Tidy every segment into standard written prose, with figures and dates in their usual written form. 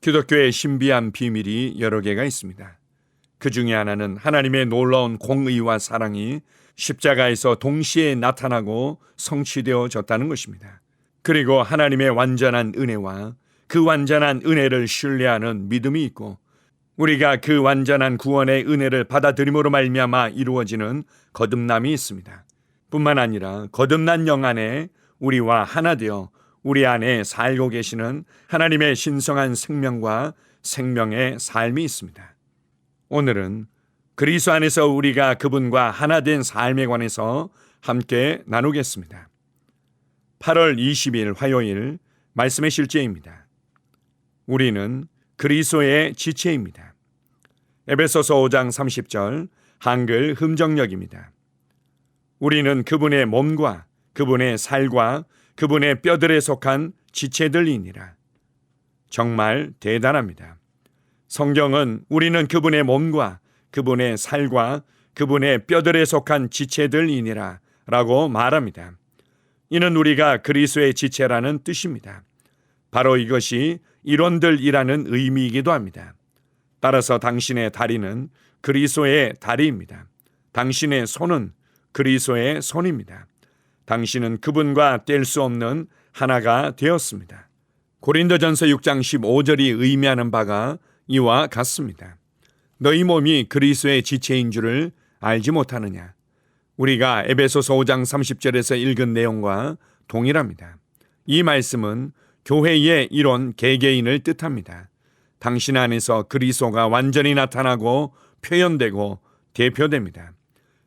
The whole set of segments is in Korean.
기독교의 신비한 비밀이 여러 개가 있습니다. 그 중에 하나는 하나님의 놀라운 공의와 사랑이 십자가에서 동시에 나타나고 성취되어졌다는 것입니다. 그리고 하나님의 완전한 은혜와 그 완전한 은혜를 신뢰하는 믿음이 있고, 우리가 그 완전한 구원의 은혜를 받아들임으로 말미암아 이루어지는 거듭남이 있습니다. 뿐만 아니라 거듭난 영 안에 우리와 하나 되어 우리 안에 살고 계시는 하나님의 신성한 생명과 생명의 삶이 있습니다. 오늘은 그리스도 안에서 우리가 그분과 하나 된 삶에 관해서 함께 나누겠습니다. 8월 20일 화요일 말씀의 실제입니다. 우리는 그리스도의 지체입니다. 에베소서 5장 30절 한글 흠정역입니다. 우리는 그분의 몸과 그분의 살과 그분의 뼈들에 속한 지체들이니라. 정말 대단합니다. 성경은 우리는 그분의 몸과 그분의 살과 그분의 뼈들에 속한 지체들이니라 라고 말합니다. 이는 우리가 그리스도의 지체라는 뜻입니다. 바로 이것이 일원들이라는 의미이기도 합니다. 따라서 당신의 다리는 그리스도의 다리입니다. 당신의 손은 그리스도의 손입니다. 당신은 그분과 뗄 수 없는 하나가 되었습니다. 고린도전서 6장 15절이 의미하는 바가 이와 같습니다. 너희 몸이 그리스도의 지체인 줄을 알지 못하느냐. 우리가 에베소서 5장 30절에서 읽은 내용과 동일합니다. 이 말씀은 교회의 이론 개개인을 뜻합니다. 당신 안에서 그리스도가 완전히 나타나고 표현되고 대표됩니다.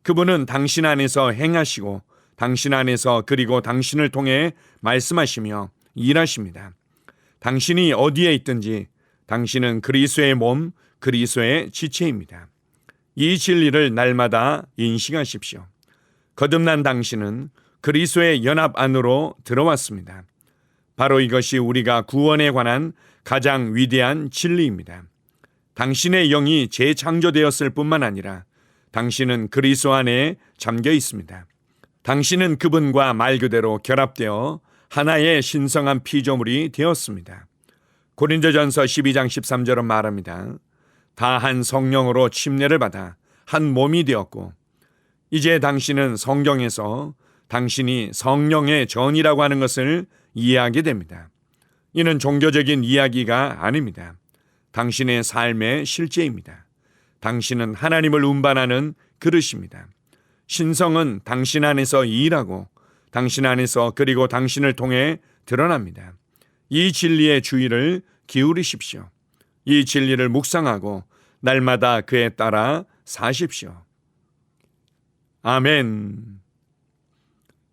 그분은 당신 안에서 행하시고 당신 안에서 그리고 당신을 통해 말씀하시며 일하십니다. 당신이 어디에 있든지 당신은 그리스도의 몸, 그리스도의 지체입니다. 이 진리를 날마다 인식하십시오. 거듭난 당신은 그리스도의 연합 안으로 들어왔습니다. 바로 이것이 우리가 구원에 관한 가장 위대한 진리입니다. 당신의 영이 재창조되었을 뿐만 아니라 당신은 그리스도 안에 잠겨 있습니다. 당신은 그분과 말 그대로 결합되어 하나의 신성한 피조물이 되었습니다. 고린도전서 12장 13절은 말합니다. 다 한 성령으로 침례를 받아 한 몸이 되었고, 이제 당신은 성경에서 당신이 성령의 전이라고 하는 것을 이해하게 됩니다. 이는 종교적인 이야기가 아닙니다. 당신의 삶의 실제입니다. 당신은 하나님을 운반하는 그릇입니다. 신성은 당신 안에서 일하고 당신 안에서 그리고 당신을 통해 드러납니다. 이 진리의 주의를 기울이십시오. 이 진리를 묵상하고 날마다 그에 따라 사십시오. 아멘.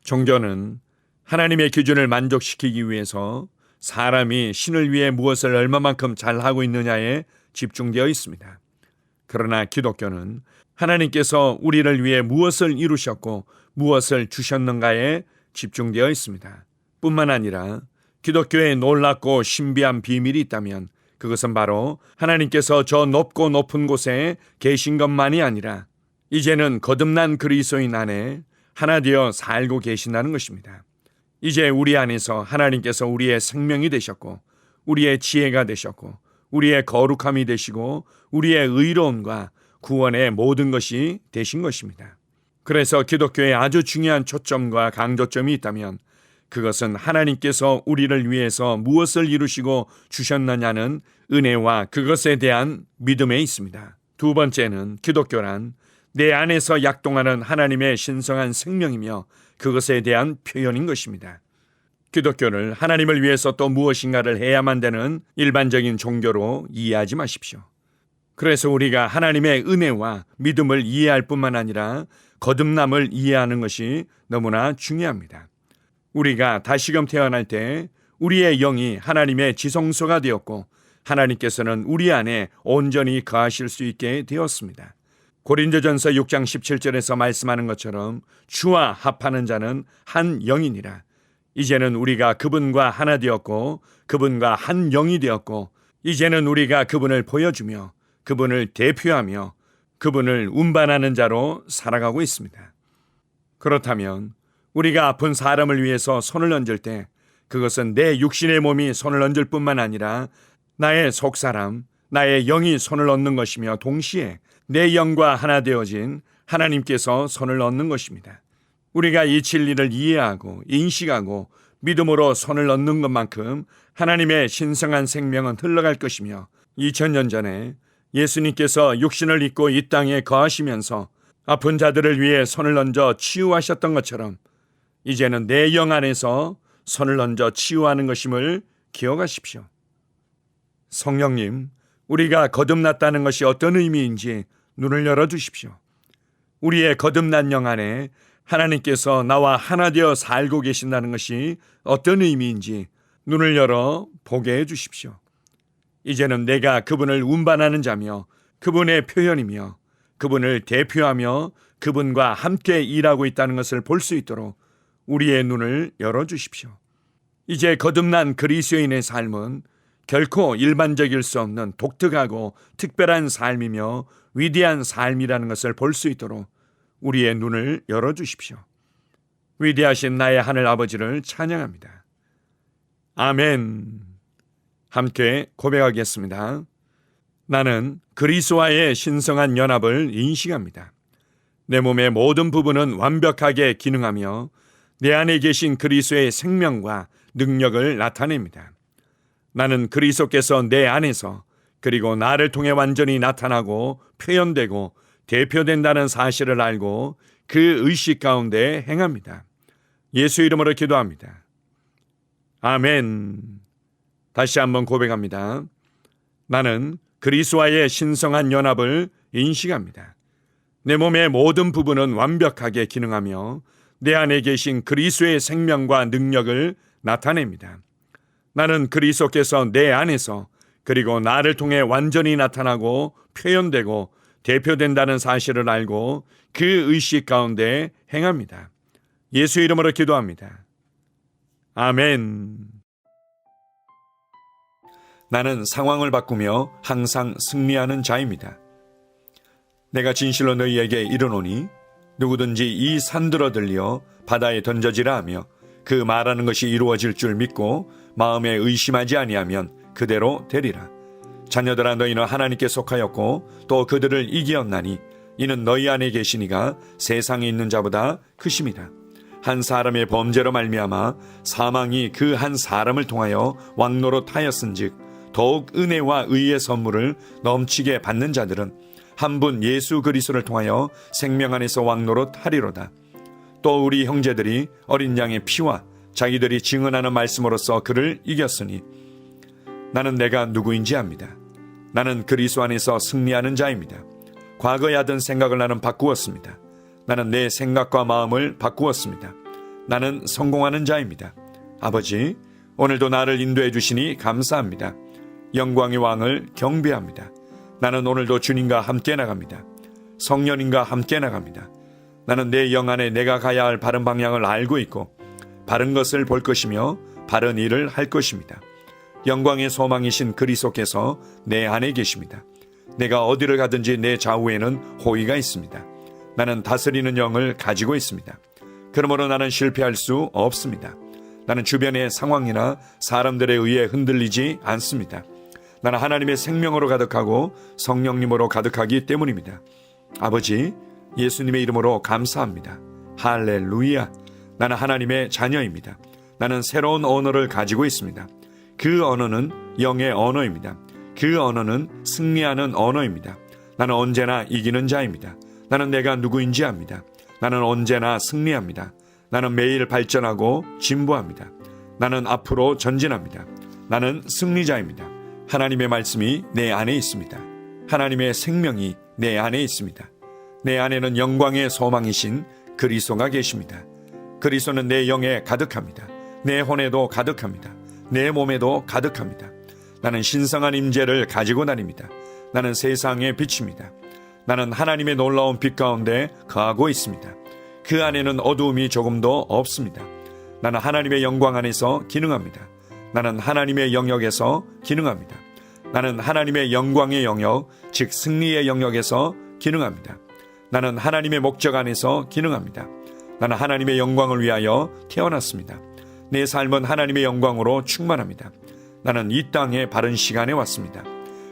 종교는 하나님의 기준을 만족시키기 위해서 사람이 신을 위해 무엇을 얼마만큼 잘하고 있느냐에 집중되어 있습니다. 그러나 기독교는 하나님께서 우리를 위해 무엇을 이루셨고 무엇을 주셨는가에 집중되어 있습니다. 뿐만 아니라 기독교에 놀랍고 신비한 비밀이 있다면 그것은 바로 하나님께서 저 높고 높은 곳에 계신 것만이 아니라 이제는 거듭난 그리스도인 안에 하나 되어 살고 계신다는 것입니다. 이제 우리 안에서 하나님께서 우리의 생명이 되셨고 우리의 지혜가 되셨고 우리의 거룩함이 되시고 우리의 의로움과 구원의 모든 것이 되신 것입니다. 그래서 기독교의 아주 중요한 초점과 강조점이 있다면 그것은 하나님께서 우리를 위해서 무엇을 이루시고 주셨느냐는 은혜와 그것에 대한 믿음에 있습니다. 두 번째는 기독교란 내 안에서 약동하는 하나님의 신성한 생명이며 그것에 대한 표현인 것입니다. 기독교를 하나님을 위해서 또 무엇인가를 해야만 되는 일반적인 종교로 이해하지 마십시오. 그래서 우리가 하나님의 은혜와 믿음을 이해할 뿐만 아니라 거듭남을 이해하는 것이 너무나 중요합니다. 우리가 다시금 태어날 때 우리의 영이 하나님의 지성소가 되었고 하나님께서는 우리 안에 온전히 거하실 수 있게 되었습니다. 고린도전서 6장 17절에서 말씀하는 것처럼 주와 합하는 자는 한 영이니라. 이제는 우리가 그분과 하나 되었고 그분과 한 영이 되었고 이제는 우리가 그분을 보여주며 그분을 대표하며 그분을 운반하는 자로 살아가고 있습니다. 그렇다면 우리가 아픈 사람을 위해서 손을 얹을 때 그것은 내 육신의 몸이 손을 얹을 뿐만 아니라 나의 속사람, 나의 영이 손을 얻는 것이며 동시에 내 영과 하나 되어진 하나님께서 손을 얻는 것입니다. 우리가 이 진리를 이해하고 인식하고 믿음으로 손을 얻는 것만큼 하나님의 신성한 생명은 흘러갈 것이며 2000년 전에 예수님께서 육신을 입고 이 땅에 거하시면서 아픈 자들을 위해 손을 얹어 치유하셨던 것처럼 이제는 내 영 안에서 손을 얹어 치유하는 것임을 기억하십시오. 성령님, 우리가 거듭났다는 것이 어떤 의미인지 눈을 열어주십시오. 우리의 거듭난 영 안에 하나님께서 나와 하나 되어 살고 계신다는 것이 어떤 의미인지 눈을 열어 보게 해주십시오. 이제는 내가 그분을 운반하는 자며 그분의 표현이며 그분을 대표하며 그분과 함께 일하고 있다는 것을 볼 수 있도록 우리의 눈을 열어주십시오. 이제 거듭난 그리스도인의 삶은 결코 일반적일 수 없는 독특하고 특별한 삶이며 위대한 삶이라는 것을 볼 수 있도록 우리의 눈을 열어주십시오. 위대하신 나의 하늘 아버지를 찬양합니다. 아멘. 함께 고백하겠습니다. 나는 그리스도와의 신성한 연합을 인식합니다. 내 몸의 모든 부분은 완벽하게 기능하며 내 안에 계신 그리스도의 생명과 능력을 나타냅니다. 나는 그리스도께서 내 안에서 그리고 나를 통해 완전히 나타나고 표현되고 대표된다는 사실을 알고 그 의식 가운데 행합니다. 예수 이름으로 기도합니다. 아멘. 다시 한번 고백합니다. 나는 그리스도와의 신성한 연합을 인식합니다. 내 몸의 모든 부분은 완벽하게 기능하며 내 안에 계신 그리스도의 생명과 능력을 나타냅니다. 나는 그리스도께서 내 안에서 그리고 나를 통해 완전히 나타나고 표현되고 대표된다는 사실을 알고 그 의식 가운데 행합니다. 예수 이름으로 기도합니다. 아멘. 나는 상황을 바꾸며 항상 승리하는 자입니다. 내가 진실로 너희에게 이르노니 누구든지 이 산들어 들려 바다에 던져지라 하며 그 말하는 것이 이루어질 줄 믿고 마음에 의심하지 아니하면 그대로 되리라. 자녀들아, 너희는 하나님께 속하였고 또 그들을 이기었나니 이는 너희 안에 계시니가 세상에 있는 자보다 크심이라. 한 사람의 범죄로 말미암아 사망이 그 한 사람을 통하여 왕노릇하였은즉 더욱 은혜와 의의 선물을 넘치게 받는 자들은 한 분 예수 그리스도를 통하여 생명 안에서 왕노릇하리로다. 또 우리 형제들이 어린 양의 피와 자기들이 증언하는 말씀으로써 그를 이겼으니 나는 내가 누구인지 압니다. 나는 그리스도 안에서 승리하는 자입니다. 과거에 하던 생각을 나는 바꾸었습니다. 나는 내 생각과 마음을 바꾸었습니다. 나는 성공하는 자입니다. 아버지, 오늘도 나를 인도해 주시니 감사합니다. 영광의 왕을 경배합니다. 나는 오늘도 주님과 함께 나갑니다. 성령님과 함께 나갑니다. 나는 내 영 안에 내가 가야 할 바른 방향을 알고 있고 바른 것을 볼 것이며 바른 일을 할 것입니다. 영광의 소망이신 그리스도께서 내 안에 계십니다. 내가 어디를 가든지 내 좌우에는 호의가 있습니다. 나는 다스리는 영을 가지고 있습니다. 그러므로 나는 실패할 수 없습니다. 나는 주변의 상황이나 사람들에 의해 흔들리지 않습니다. 나는 하나님의 생명으로 가득하고 성령님으로 가득하기 때문입니다. 아버지, 예수님의 이름으로 감사합니다. 할렐루야. 나는 하나님의 자녀입니다. 나는 새로운 언어를 가지고 있습니다. 그 언어는 영의 언어입니다. 그 언어는 승리하는 언어입니다. 나는 언제나 이기는 자입니다. 나는 내가 누구인지 압니다. 나는 언제나 승리합니다. 나는 매일 발전하고 진보합니다. 나는 앞으로 전진합니다. 나는 승리자입니다. 하나님의 말씀이 내 안에 있습니다. 하나님의 생명이 내 안에 있습니다. 내 안에는 영광의 소망이신 그리스도가 계십니다. 그리스도는 내 영에 가득합니다. 내 혼에도 가득합니다. 내 몸에도 가득합니다. 나는 신성한 임재를 가지고 다닙니다. 나는 세상의 빛입니다. 나는 하나님의 놀라운 빛 가운데 거하고 있습니다. 그 안에는 어두움이 조금도 없습니다. 나는 하나님의 영광 안에서 기능합니다. 나는 하나님의 영역에서 기능합니다. 나는 하나님의 영광의 영역, 즉 승리의 영역에서 기능합니다. 나는 하나님의 목적 안에서 기능합니다. 나는 하나님의 영광을 위하여 태어났습니다. 내 삶은 하나님의 영광으로 충만합니다. 나는 이 땅에 바른 시간에 왔습니다.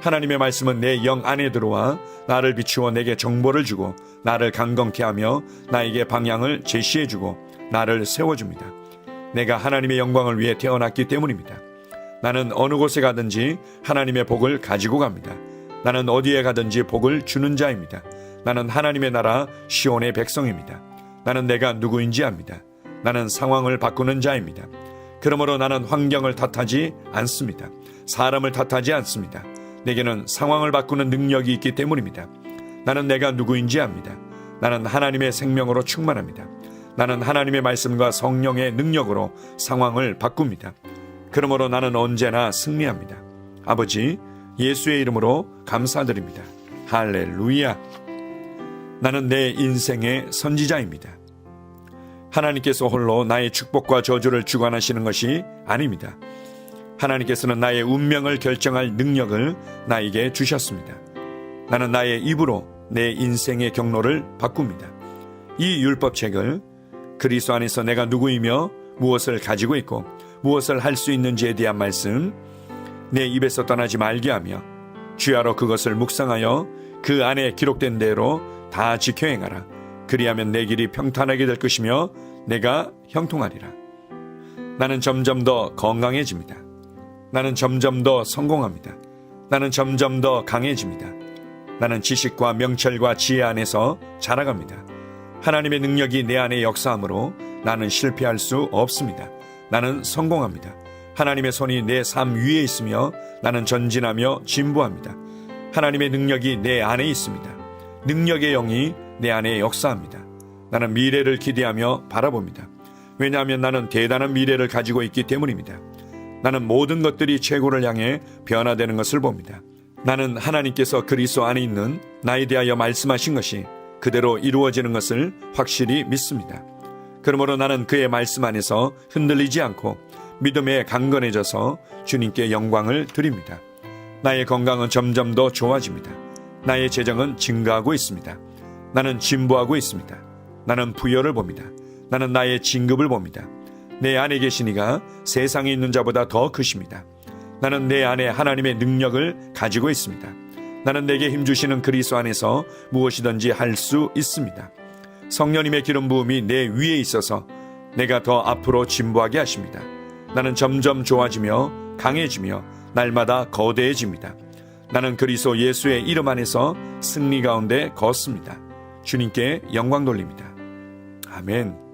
하나님의 말씀은 내 영 안에 들어와 나를 비추어 내게 정보를 주고 나를 강건케 하며 나에게 방향을 제시해 주고 나를 세워줍니다. 내가 하나님의 영광을 위해 태어났기 때문입니다. 나는 어느 곳에 가든지 하나님의 복을 가지고 갑니다. 나는 어디에 가든지 복을 주는 자입니다. 나는 하나님의 나라 시온의 백성입니다. 나는 내가 누구인지 압니다. 나는 상황을 바꾸는 자입니다. 그러므로 나는 환경을 탓하지 않습니다. 사람을 탓하지 않습니다. 내게는 상황을 바꾸는 능력이 있기 때문입니다. 나는 내가 누구인지 압니다. 나는 하나님의 생명으로 충만합니다. 나는 하나님의 말씀과 성령의 능력으로 상황을 바꿉니다. 그러므로 나는 언제나 승리합니다. 아버지, 예수의 이름으로 감사드립니다. 할렐루야. 나는 내 인생의 선지자입니다. 하나님께서 홀로 나의 축복과 저주를 주관하시는 것이 아닙니다. 하나님께서는 나의 운명을 결정할 능력을 나에게 주셨습니다. 나는 나의 입으로 내 인생의 경로를 바꿉니다. 이 율법책을 그리스도 안에서 내가 누구이며 무엇을 가지고 있고 무엇을 할 수 있는지에 대한 말씀 내 입에서 떠나지 말게 하며 주야로 그것을 묵상하여 그 안에 기록된 대로 다 지켜 행하라. 그리하면 내 길이 평탄하게 될 것이며 내가 형통하리라. 나는 점점 더 건강해집니다. 나는 점점 더 성공합니다. 나는 점점 더 강해집니다. 나는 지식과 명철과 지혜 안에서 자라갑니다. 하나님의 능력이 내 안에 역사하므로 나는 실패할 수 없습니다. 나는 성공합니다. 하나님의 손이 내 삶 위에 있으며 나는 전진하며 진보합니다. 하나님의 능력이 내 안에 있습니다. 능력의 영이 내 안에 역사합니다. 나는 미래를 기대하며 바라봅니다. 왜냐하면 나는 대단한 미래를 가지고 있기 때문입니다. 나는 모든 것들이 최고를 향해 변화되는 것을 봅니다. 나는 하나님께서 그리스도 안에 있는 나에 대하여 말씀하신 것이 그대로 이루어지는 것을 확실히 믿습니다. 그러므로 나는 그의 말씀 안에서 흔들리지 않고 믿음에 강건해져서 주님께 영광을 드립니다. 나의 건강은 점점 더 좋아집니다. 나의 재정은 증가하고 있습니다. 나는 진보하고 있습니다. 나는 부여를 봅니다. 나는 나의 진급을 봅니다. 내 안에 계신 이가 세상에 있는 자보다 더 크십니다. 나는 내 안에 하나님의 능력을 가지고 있습니다. 나는 내게 힘주시는 그리스도 안에서 무엇이든지 할 수 있습니다. 성령님의 기름 부음이 내 위에 있어서 내가 더 앞으로 진보하게 하십니다. 나는 점점 좋아지며 강해지며 날마다 거대해집니다. 나는 그리스도 예수의 이름 안에서 승리 가운데 걷습니다. 주님께 영광 돌립니다. 아멘.